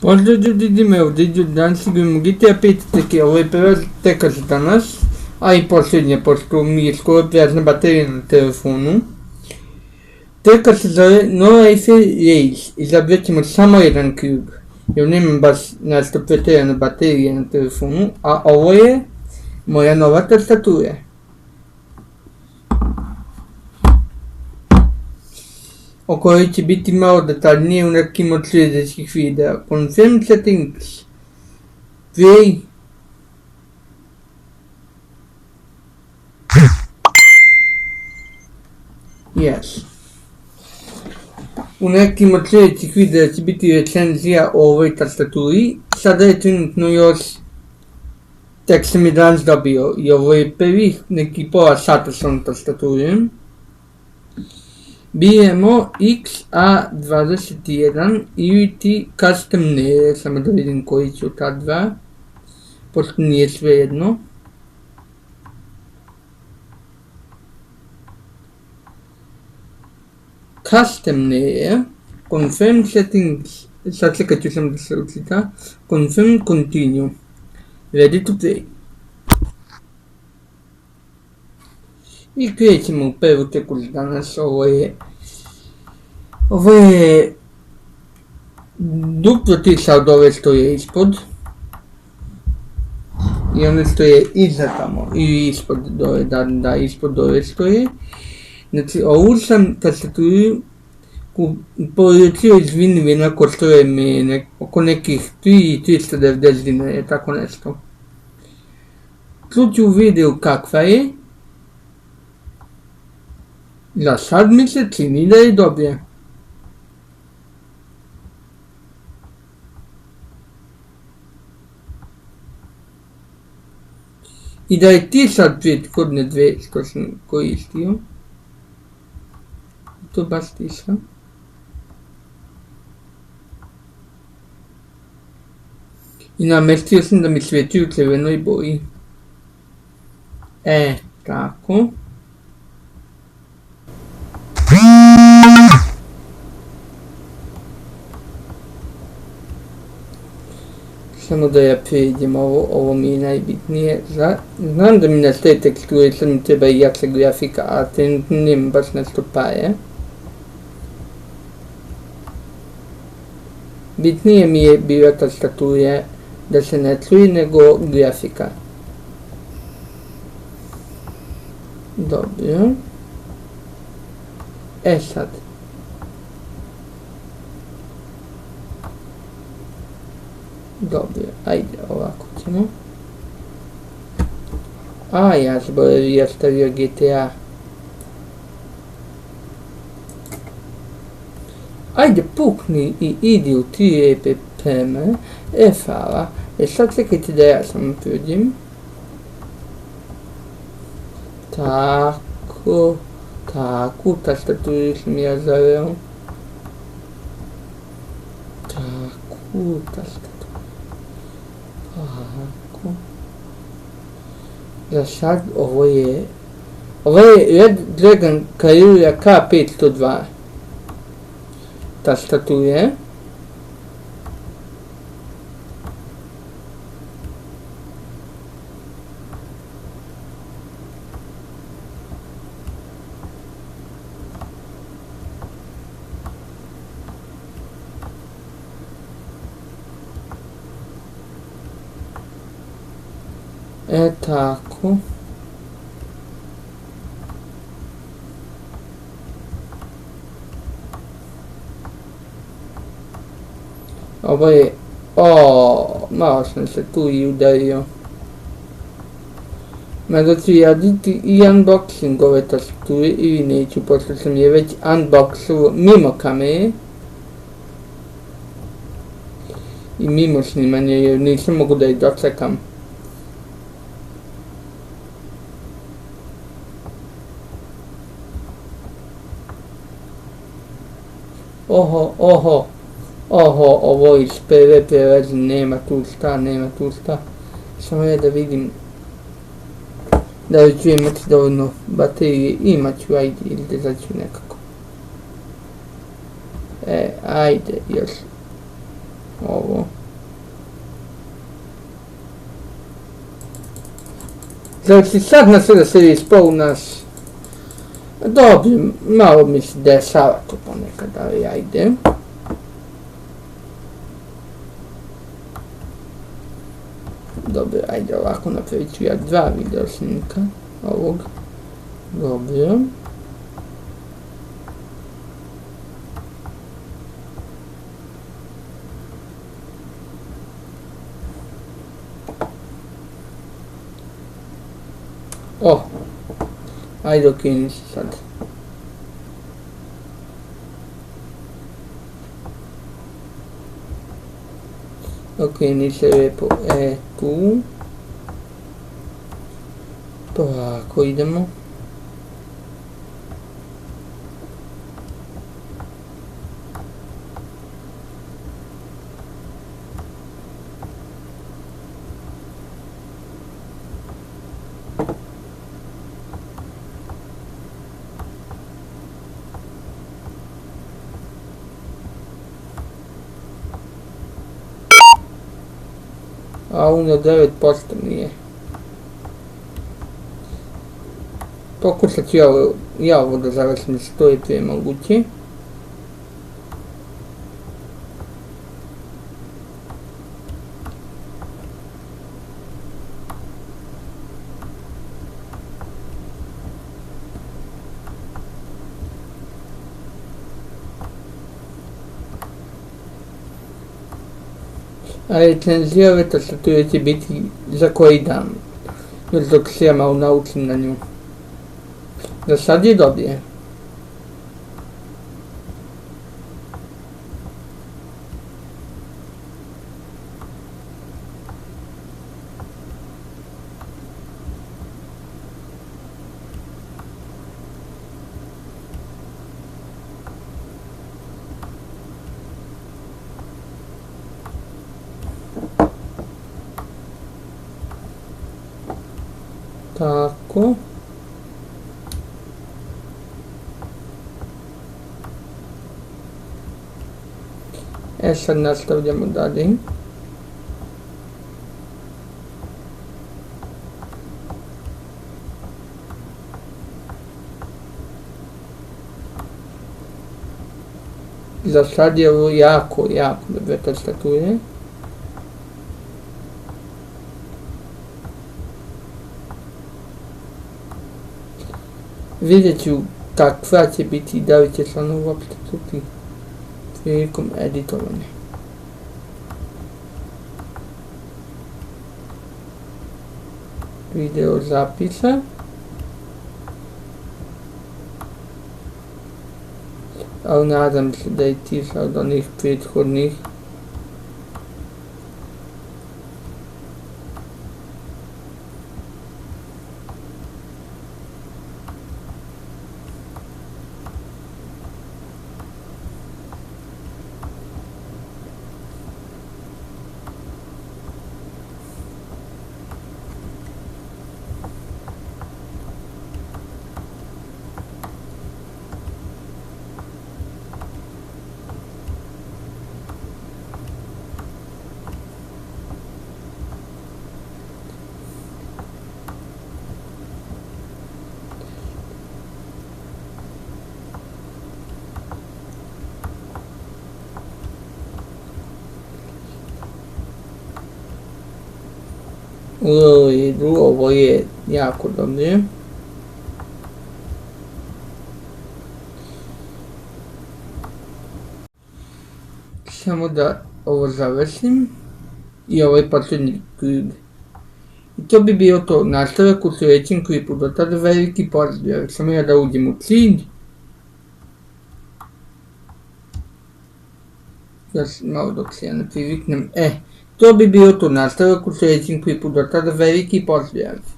Pozdrav ljudi, me ovdje danas igramo GTA 5, tako ovo je prva teka za danas, a i posljednja, pošto mi je skoro prazna baterija na telefonu. Teka se zove No Life Race, izabrat ćemo samo jedan krug, jer nemam baš našto pretjerane baterije na telefonu, a ovo je moja nova tastatura. O kojoj će biti malo detaljnije u nekim od sljedećih videa. Confirm settings. Play. Yes. U nekim od sljedećih videa će biti recenzija o ovoj tastaturi. Sada je trenutno još tek sam je danas dobio i ovo je prvih neki pola sata s ovom tastaturom. Bijemo XA21 ili ti custom nere, samo da vidim koji su ta dva, pošto nije sve jedno. Custom nere, confirm settings, sad čekat ću sam da se učita, confirm continue, ready to play. I krećemo u prvu teku za danas, ovo je duplo tisa od ove što je ispod. I one što je iza tamo, i ispod dole, da ispod ove što je. Znači ovu sam tastaturu poručio iz Winvina koštuje me oko nekih 390 dinara, tako nešto. Čuću u videu kakva je. Za sad mi se čini da je dobra. I da je ti sad prethodne dve što sam koristio. To baš ti sam. I namestio sam da mi sveti u crvenoj boji. Tako. Samo da ja pređem ovo mi je najbitnije. Znam da mi nastaje teksture, sad mi treba i jača grafika, a trenutno nemam baš nešto pare. Bitnije mi je bila tastatura da se ne čuje nego grafika. Dobro. Sad. Dobro, ajde, ovako ćemo. Ja zaboravio, ja stavio GTA. Ajde, pukni i idi u 3 ppm. Hvala. Sad čekajte da ja samo prođem. Tako, tastaturu sam ja zaveo. Tako, tastaturu. Tako. Za sad ovo je Reddragon Carrera K502 tastature. Tako. Ovo je, malo sam se tu i udario. Mada ću ja raditi i unboxing ove tastature ili neću, pošto sam je već unboxio mimo kamere. I mimo snimanja, jer nisam mogu da je dočekam. Ovo iz prve prelazi, nema tu šta. Samo ja da vidim da li ću imati dovoljno baterije, imat ću, ajde, ili da zaću nekako. Ajde, još ovo. Znači sad nas da se ispo u nas. Dobro, malo mi se dešava to ponekad, ali ajde. Dobro, ajde ovako napravit ću ja 2 video snimka ovog. Dobro. O, ajde okrenim se sad. Okreni se lijepo tu. Polako idemo. A ono 9% nije. Pokušat ću ja ovo da završim što je prije moguće. A recenzija ove tastature će biti za koji dan, još dok se ja malo naučim na nju. Za sad je dobije. Tako. Sad nastavljamo dalje. Za sad je ovo jako dobre tastature. Vidjet ću kakva će biti i da li će se ono uopšte čuti prilikom editovanja. Video zapisa. Ali nadam se da je tiša od onih prethodnih. Ovo je jako dobro. Samo da ovo završim i ovaj posljednji klip. I to bi bio to, nastavak u sljedećem klipu. Do tada veliki pozdrav, samo ja da uđem u cilj. Malo dok se ja ne priviknem. To bi bio to, nastavak u sljedećem klipu. Do tada veliki pozdrav.